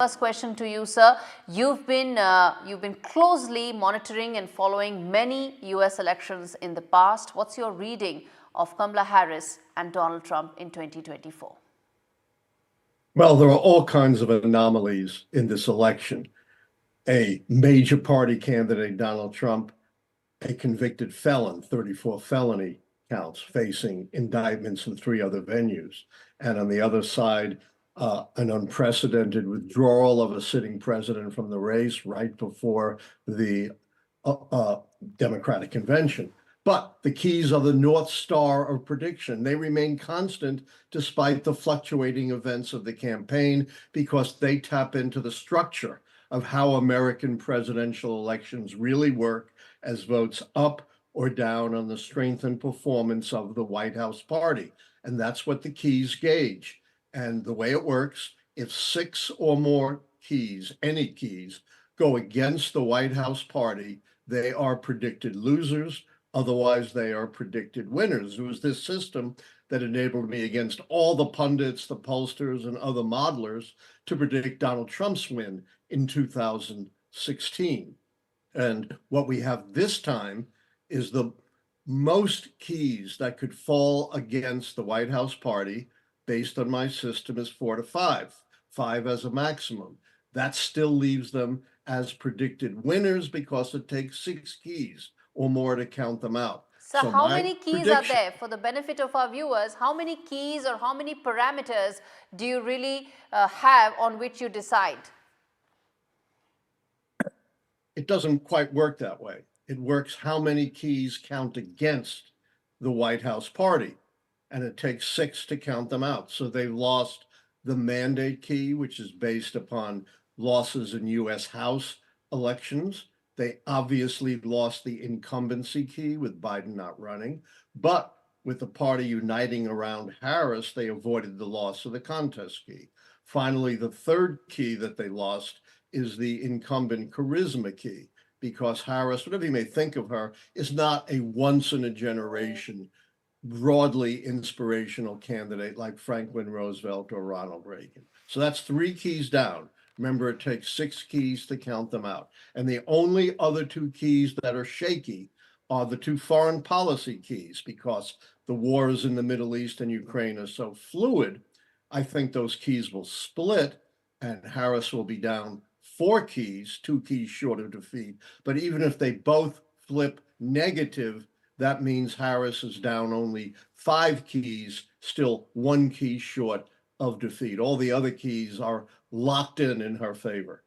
First question to you, sir. You've been closely monitoring and following many U.S. elections in the past. What's your reading of Kamala Harris and Donald Trump in 2024? Well, there are all kinds of anomalies in this election. A major party candidate, Donald Trump, a convicted felon, 34 felony counts, facing indictments in 3 other venues. And on the other side, an unprecedented withdrawal of a sitting president from the race right before the Democratic convention. But the keys are the North Star of prediction. They remain constant despite the fluctuating events of the campaign because they tap into the structure of how American presidential elections really work as votes up or down on the strength and performance of the White House party. And that's what the keys gauge. And the way it works, if 6 or more keys, any keys, go against the White House party, they are predicted losers. Otherwise, they are predicted winners. It was this system that enabled me, against all the pundits, the pollsters, and other modelers, to predict Donald Trump's win in 2016. And what we have this time is the most keys that could fall against the White House party, based on my system, is 4 to 5, 5 as a maximum. That still leaves them as predicted winners because it takes 6 keys or more to count them out. So how many keys are there? For the benefit of our viewers, how many keys or how many parameters do you really have on which you decide? It doesn't quite work that way. It works how many keys count against the White House party, and it takes 6 to count them out. So they've lost the mandate key, which is based upon losses in U.S. House elections. They obviously lost the incumbency key with Biden not running, but with the party uniting around Harris, they avoided the loss of the contest key. Finally, the third key that they lost is the incumbent charisma key, because Harris, whatever you may think of her, is not a once-in-a-generation, broadly inspirational candidate like Franklin Roosevelt or Ronald Reagan. So that's 3 keys down. Remember, it takes 6 keys to count them out. And the only other 2 keys that are shaky are the 2 foreign policy keys, because the wars in the Middle East and Ukraine are so fluid. I think those keys will split and Harris will be down 4 keys, 2 keys short of defeat. But even if they both flip negative, that means Harris is down only 5 keys, still 1 key short of defeat. All the other keys are locked in her favor.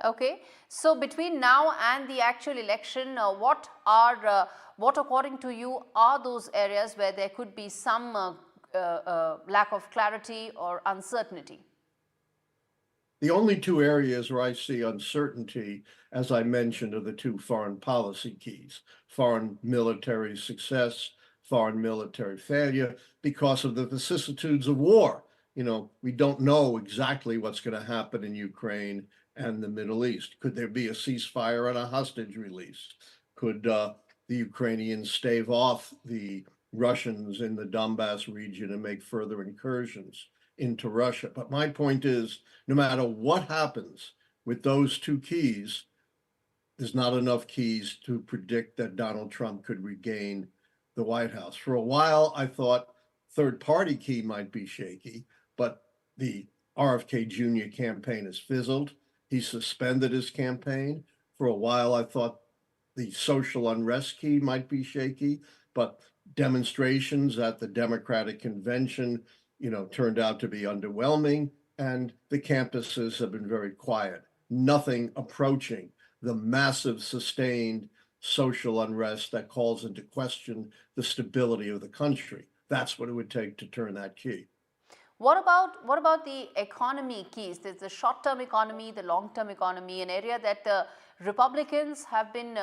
Okay, so between now and the actual election, what according to you are those areas where there could be some lack of clarity or uncertainty? The only 2 areas where I see uncertainty, as I mentioned, are the 2 foreign policy keys: foreign military success, foreign military failure, because of the vicissitudes of war. You know, we don't know exactly what's going to happen in Ukraine and the Middle East. Could there be a ceasefire and a hostage release? Could the Ukrainians stave off the Russians in the Donbass region and make further incursions into Russia? But my point is, no matter what happens with those 2 keys, there's not enough keys to predict that Donald Trump could regain the White House. For a while, I thought third-party key might be shaky, but the RFK Jr. campaign has fizzled. He suspended his campaign. For a while, I thought the social unrest key might be shaky, but demonstrations at the Democratic convention, turned out to be underwhelming, and the campuses have been very quiet. Nothing approaching the massive sustained social unrest that calls into question the stability of the country. That's what it would take to turn that key. What about the economy keys? There's the short-term economy, the long-term economy, an area that the Republicans have been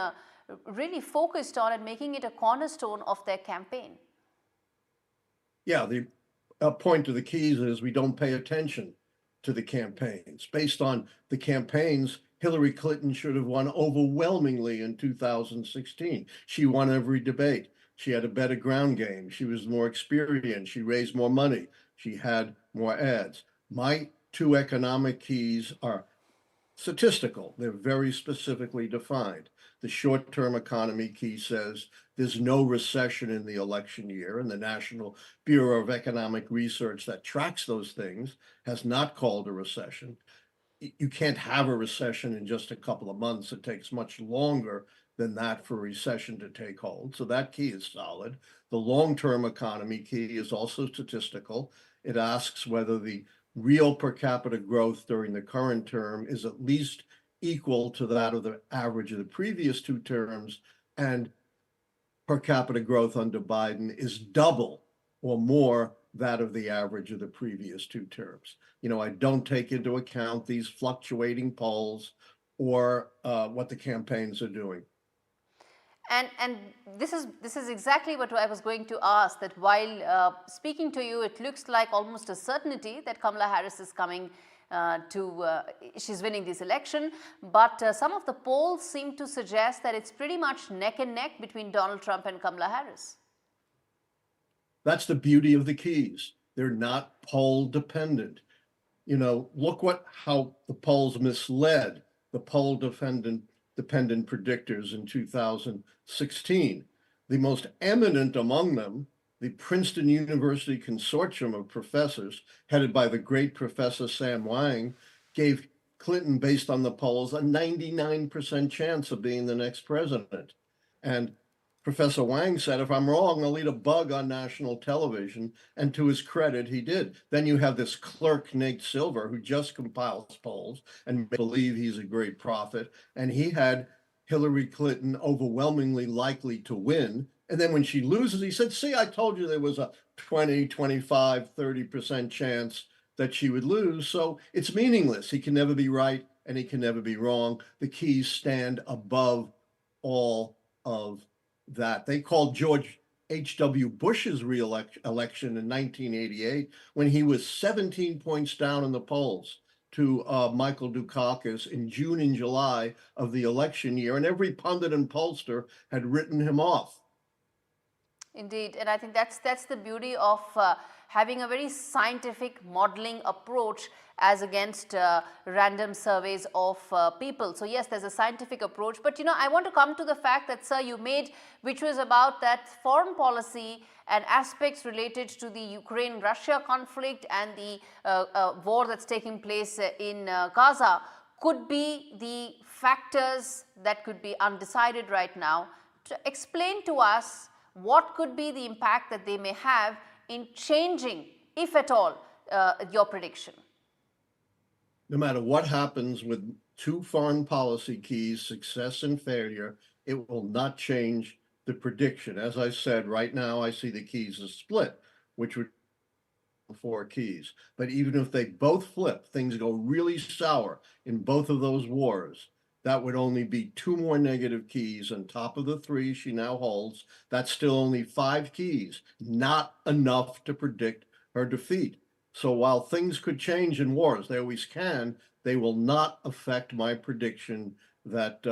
really focused on and making it a cornerstone of their campaign. Yeah, the point of the keys is we don't pay attention to the campaigns. Based on the campaigns, Hillary Clinton should have won overwhelmingly in 2016. She won every debate. She had a better ground game. She was more experienced. She raised more money. She had more ads. My two economic keys are statistical. They're very specifically defined. The short-term economy key says there's no recession in the election year, and the National Bureau of Economic Research that tracks those things has not called a recession. You can't have a recession in just a couple of months. It takes much longer than that for a recession to take hold. So that key is solid. The long-term economy key is also statistical. It asks whether the real per capita growth during the current term is at least equal to that of the average of the previous two terms, and per capita growth under Biden is double or more that of the average of the previous two terms. You know, I don't take into account these fluctuating polls or what the campaigns are doing. And this is exactly what I was going to ask, that while speaking to you, it looks like almost a certainty that Kamala Harris is coming she's winning this election, but some of the polls seem to suggest that it's pretty much neck and neck between Donald Trump and Kamala Harris. That's the beauty of the keys. They're not poll dependent. You know, look how the polls misled the poll dependent predictors in 2016. The most eminent among them, the Princeton University Consortium of professors, headed by the great Professor Sam Wang, gave Clinton, based on the polls, a 99% chance of being the next president. And Professor Wang said, if I'm wrong, I'll eat a bug on national television. And to his credit, he did. Then you have this clerk, Nate Silver, who just compiles polls and believe he's a great prophet. And he had Hillary Clinton overwhelmingly likely to win. And then when she loses, he said, see, I told you there was a 20, 25, 30% chance that she would lose. So it's meaningless. He can never be right and he can never be wrong. The keys stand above all of that. They called George H.W. Bush's election in 1988 when he was 17 points down in the polls to Michael Dukakis in June and July of the election year, and every pundit and pollster had written him off. Indeed, and I think that's the beauty of having a very scientific modeling approach as against random surveys of people. So yes, there's a scientific approach, but you know, I want to come to the fact that, sir, you made, which was about that foreign policy and aspects related to the Ukraine-Russia conflict and the war that's taking place in Gaza could be the factors that could be undecided right now. To explain to us what could be the impact that they may have in changing, if at all, your prediction? No matter what happens with two foreign policy keys, success and failure, it will not change the prediction. As I said, right now I see the keys as split, which would be 4 keys. But even if they both flip, things go really sour in both of those wars, that would only be 2 more negative keys on top of the 3 she now holds. That's still only 5 keys, not enough to predict her defeat. So while things could change in wars, they always can, they will not affect my prediction that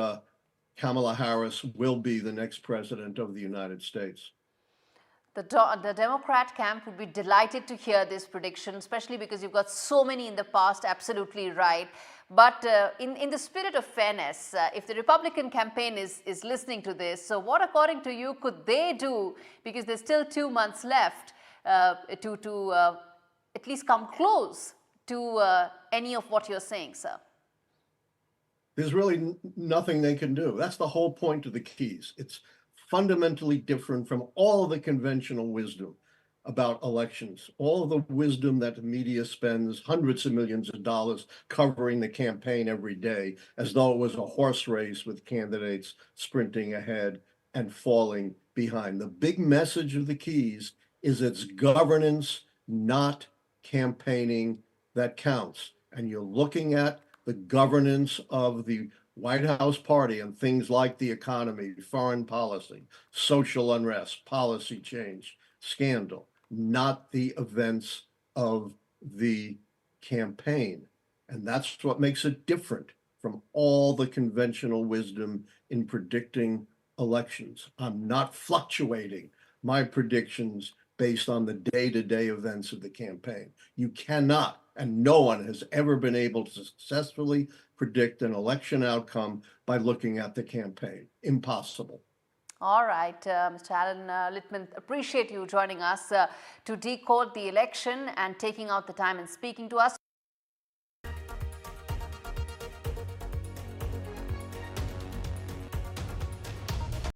Kamala Harris will be the next president of the United States. The Democrat camp would be delighted to hear this prediction, especially because you've got so many in the past absolutely right. But in the spirit of fairness, if the Republican campaign is listening to this, so what, according to you, could they do, because there's still 2 months left to at least come close to any of what you're saying, sir? There's really nothing they can do. That's the whole point of the keys. It's fundamentally different from all the conventional wisdom about elections, all the wisdom that the media spends hundreds of millions of dollars covering the campaign every day, as though it was a horse race with candidates sprinting ahead and falling behind. The big message of the keys is it's governance, not campaigning, that counts. And you're looking at the governance of the White House party and things like the economy, foreign policy, social unrest, policy change, scandal, not the events of the campaign. And that's what makes it different from all the conventional wisdom in predicting elections. I'm not fluctuating my predictions based on the day-to-day events of the campaign. You cannot, and no one has ever been able to successfully predict an election outcome by looking at the campaign. Impossible. All right, Mr. Allan Lichtman, appreciate you joining us to decode the election and taking out the time and speaking to us.